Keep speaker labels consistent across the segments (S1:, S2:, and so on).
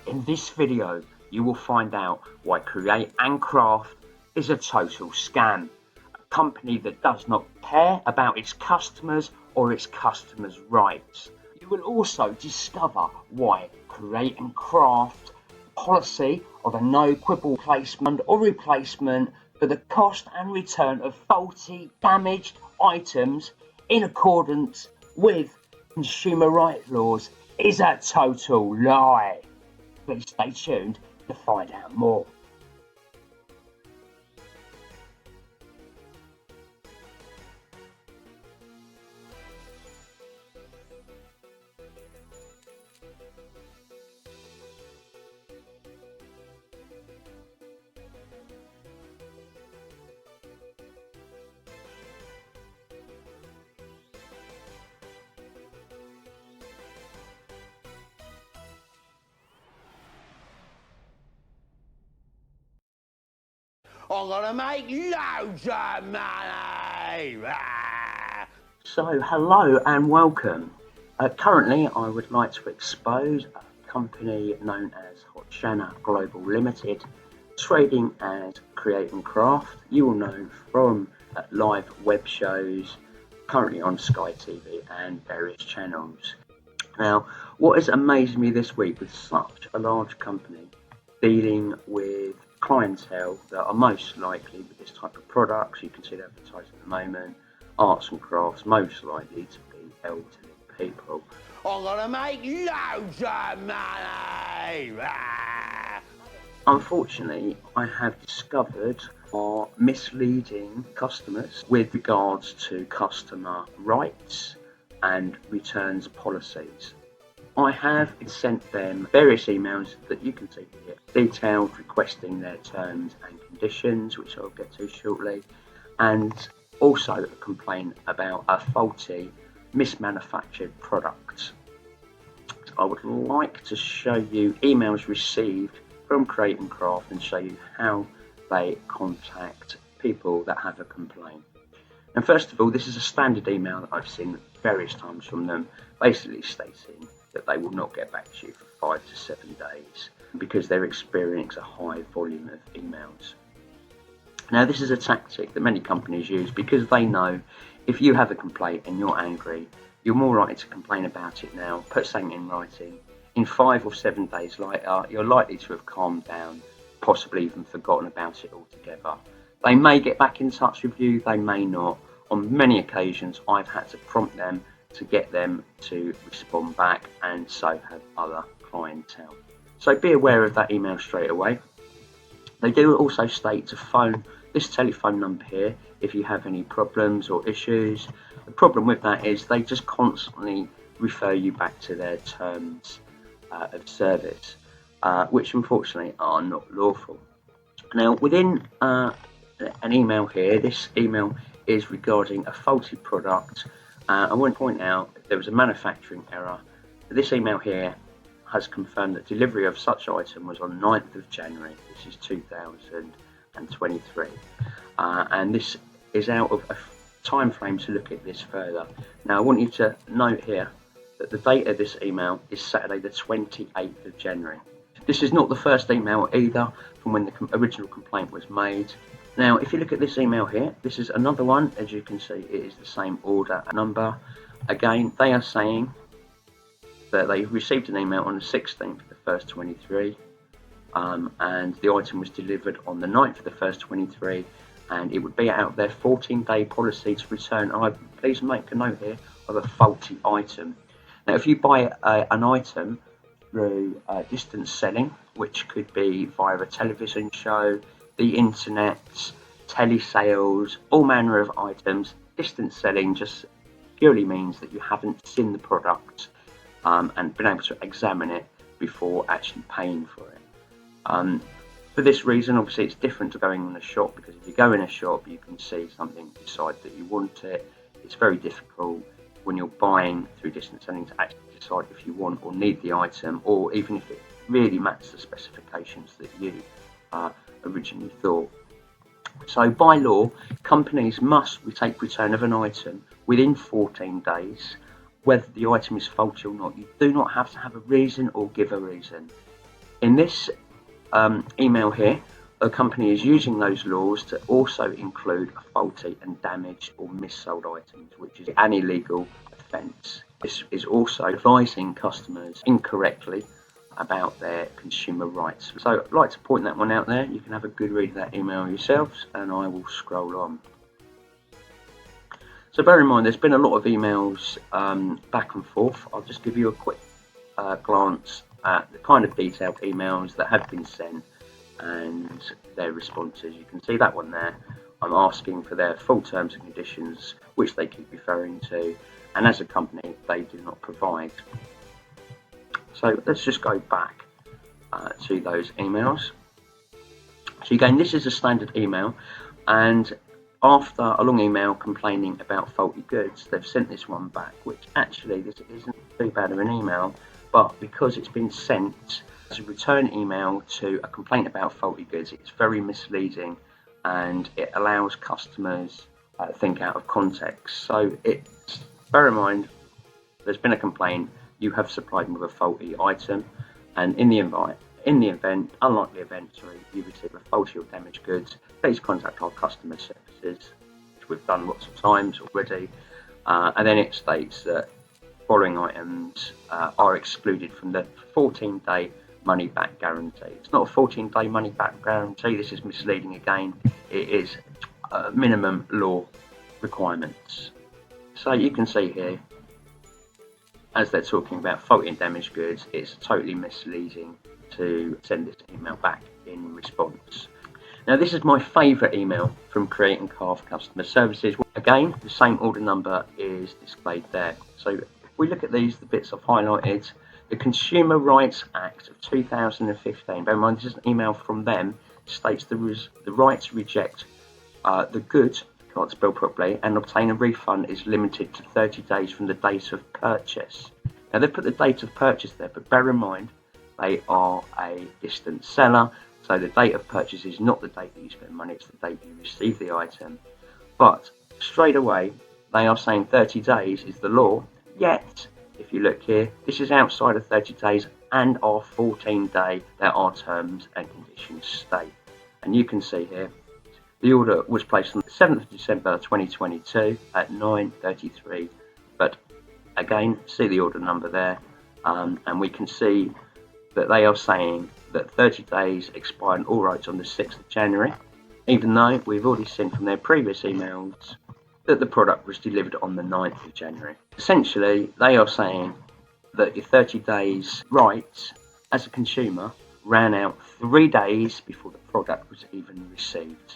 S1: In this video, you will find out why Create and Craft is a total scam. A company that does not care about its customers or its customers' rights. You will also discover why Create and Craft policy of a no quibble placement or replacement for the cost and return of faulty, damaged items in accordance with consumer rights laws is a total lie. Please stay tuned to find out more.
S2: I'm gonna make loads of money!
S1: So, hello and welcome. Currently, I would like to expose a company known as Hochanda Global Ltd, trading as Create and Craft. You will know from live web shows, currently on Sky TV and various channels. Now, what has amazed me this week with such a large company dealing with clientele that are most likely with this type of products, you can see it advertised at the moment, arts and crafts, most likely to be elderly people.
S2: I'm gonna make loads of money!
S1: Unfortunately, I have discovered are misleading customers with regards to customer rights and returns policies. I have sent them various emails that you can see here, detailed requesting their terms and conditions, which I'll get to shortly, and also a complaint about a faulty, mismanufactured product. I would like to show you emails received from Create and Craft and show you how they contact people that have a complaint. And first of all, this is a standard email that I've seen various times from them, basically stating that they will not get back to you for 5 to 7 days because they're experiencing a high volume of emails. Now, this is a tactic that many companies use because they know if you have a complaint and you're angry, you're more likely to complain about it now, put something in writing. In 5 or 7 days later, you're likely to have calmed down, possibly even forgotten about it altogether. They may get back in touch with you, they may not. On many occasions, I've had to prompt them to get them to respond back, and so have other clientele. So be aware of that email straight away. They do also state to phone this telephone number here if you have any problems or issues. The problem with that is they just constantly refer you back to their terms of service, which unfortunately are not lawful. Now, within an email here, this email is regarding a faulty product. I want to point out that there was a manufacturing error. This email here has confirmed that delivery of such item was on 9th of January, this is 2023. And this is out of a time frame to look at this further. Now, I want you to note here that the date of this email is Saturday the 28th of January. This is not the first email either from when the original complaint was made. Now, if you look at this email here, this is another one. As you can see, it is the same order number. Again, they are saying that they received an email on the 16th of the 1st, 23, and the item was delivered on the 9th of the 1st, 23, and it would be out of their 14-day policy to return. Please make a note here of a faulty item. Now, if you buy an item through distance selling, which could be via a television show, the internet, telesales, all manner of items, distance selling just purely means that you haven't seen the product and been able to examine it before actually paying for it. For this reason, obviously, it's different to going in a shop, because if you go in a shop, you can see something, decide that you want it. It's very difficult when you're buying through distance selling to actually decide if you want or need the item, or even if it really matches the specifications that you originally thought. So by law, companies must take return of an item within 14 days, whether the item is faulty or not. You do not have to have a reason or give a reason. In this email here, the company is using those laws to also include faulty and damaged or missold items, which is an illegal offence. This is also advising customers incorrectly about their consumer rights. So I'd like to point that one out there. You can have a good read of that email yourselves, and I will scroll on. So bear in mind, there's been a lot of emails back and forth. I'll just give you a quick glance at the kind of detailed emails that have been sent and their responses. You can see that one there. I'm asking for their full terms and conditions, which they keep referring to, and as a company, they do not provide. So let's just go back to those emails. So again, this is a standard email, and after a long email complaining about faulty goods, they've sent this one back, which actually this isn't too bad of an email, but because it's been sent as a return email to a complaint about faulty goods, it's very misleading and it allows customers to think out of context. So bear in mind, there's been a complaint, you have supplied them with a faulty item, and in the unlikely event, you receive a faulty or damaged goods, please contact our customer services, which we've done lots of times already. And then it states that following items are excluded from the 14-day money-back guarantee. It's not a 14-day money-back guarantee. This is misleading again. It is minimum law requirements. So you can see here, as they're talking about faulty and damaged goods, it's totally misleading to send this email back in response. Now, this is my favourite email from Create and Craft Customer Services. Again, the same order number is displayed there. So if we look at these, the bits I've highlighted, the Consumer Rights Act of 2015, bear in mind this is an email from them, states the right to reject the good, can't spell properly, and obtain a refund is limited to 30 days from the date of purchase. Now, they've put the date of purchase there, but bear in mind, they are a distant seller, so the date of purchase is not the date that you spend money, it's the date you receive the item. But straight away, they are saying 30 days is the law, yet, if you look here, this is outside of 30 days and our 14-day, there are terms and conditions state. And you can see here, the order was placed on the 7th of December 2022 at 9:33, but again, see the order number there, and we can see that they are saying that 30 days expired and all rights on the 6th of January, even though we've already seen from their previous emails that the product was delivered on the 9th of January. Essentially, they are saying that your 30 days rights as a consumer ran out 3 days before the product was even received.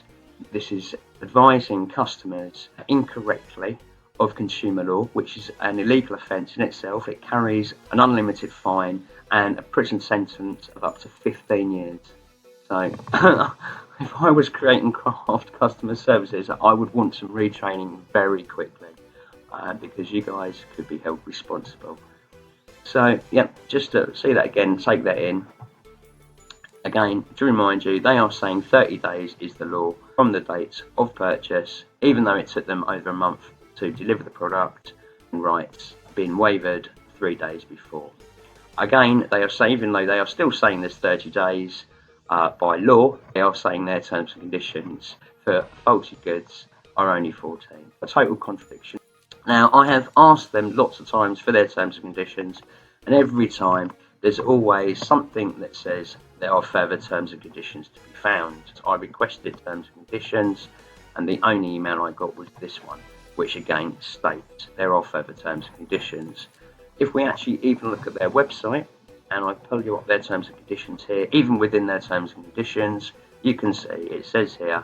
S1: This is advising customers incorrectly of consumer law, which is an illegal offence in itself. It carries an unlimited fine and a prison sentence of up to 15 years. So if I was Create and Craft Customer Services, I would want some retraining very quickly because you guys could be held responsible. So yeah, just to see that again, take that in. Again, to remind you, they are saying 30 days is the law from the date of purchase, even though it took them over a month to deliver the product, and rights being waived 3 days before. Again, they are saying, even though they are still saying there's 30 days by law, they are saying their terms and conditions for faulty goods are only 14. A total contradiction. Now, I have asked them lots of times for their terms and conditions, and every time there's always something that says there are further terms and conditions to be found. I requested terms and conditions, and the only email I got was this one, which again states there are further terms and conditions. If we actually even look at their website, and I pull you up their terms and conditions here, even within their terms and conditions, you can see it says here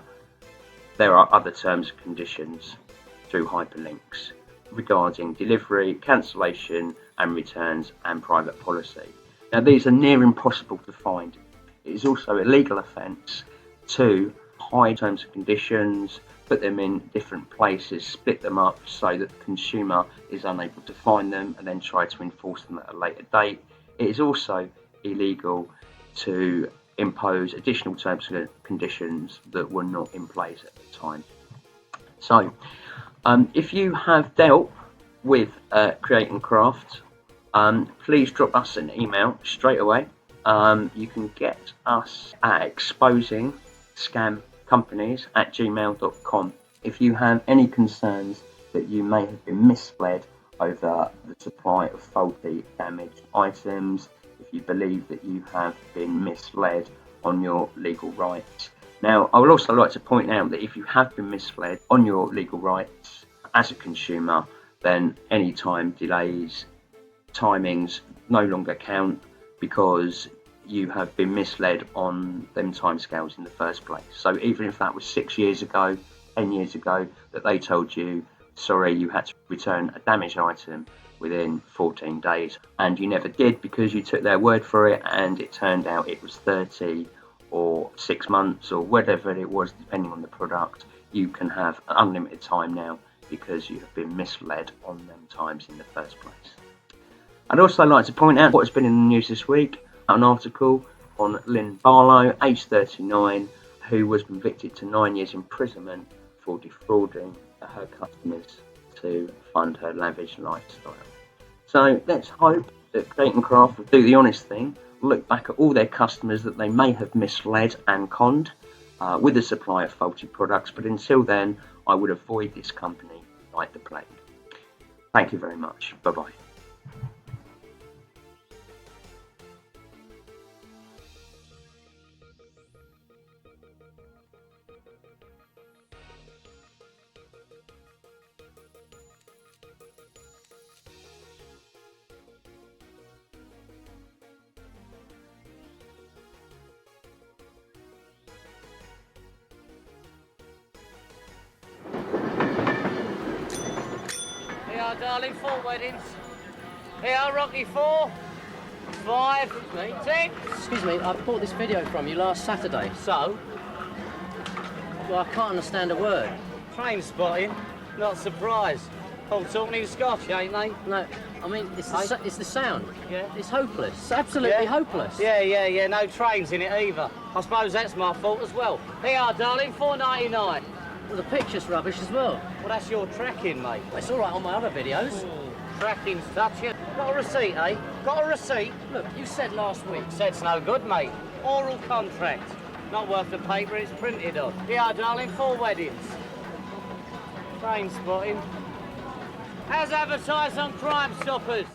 S1: there are other terms and conditions through hyperlinks regarding delivery, cancellation and returns and private policy. Now, these are near impossible to find. It is also a legal offence to hide terms and conditions, put them in different places, split them up so that the consumer is unable to find them and then try to enforce them at a later date. It is also illegal to impose additional terms and conditions that were not in place at the time. So, if you have dealt with Create and Craft, please drop us an email straight away You can get us at exposingscamcompaniesuk@gmail.com. If you have any concerns that you may have been misled over the supply of faulty, damaged items, if you believe that you have been misled on your legal rights. Now, I would also like to point out that if you have been misled on your legal rights as a consumer, then any time delays, timings no longer count, because you have been misled on them timescales in the first place. So even if that was 6 years ago, 10 years ago, that they told you, sorry, you had to return a damaged item within 14 days, and you never did because you took their word for it, and it turned out it was 30 or 6 months or whatever it was, depending on the product, you can have unlimited time now because you have been misled on them times in the first place. I'd also like to point out what has been in the news this week, an article on Lynn Barlow, aged 39, who was convicted to 9 years imprisonment for defrauding her customers to fund her lavish lifestyle. So let's hope that Dayton Craft will do the honest thing, look back at all their customers that they may have misled and conned with the supply of faulty products, but until then, I would avoid this company like the plague. Thank you very much. Bye-bye.
S3: Here, darling, 4 weddings. Here, Rocky 4, 5, 6.
S4: Excuse me, I bought this video from you last Saturday.
S3: So,
S4: Well, I can't understand a word.
S3: train spotting, not surprised. All talking in Scotch, ain't they?
S4: No, I mean, it's the sound.
S3: Yeah.
S4: It's hopeless. It's absolutely hopeless.
S3: Yeah, no trains in it either. I suppose that's my fault as well. Here, darling, $4.99.
S4: Well, the picture's rubbish as well.
S3: Well, that's your tracking, mate.
S4: Well, it's all right on my other videos.
S3: Tracking's touching. Got a receipt, eh? Got a receipt?
S4: Look, you said last week.
S3: Said's no good, mate. Oral contract. Not worth the paper it's printed on. Here, darling, 4 weddings. Train spotting. As advertised on Crime Stoppers.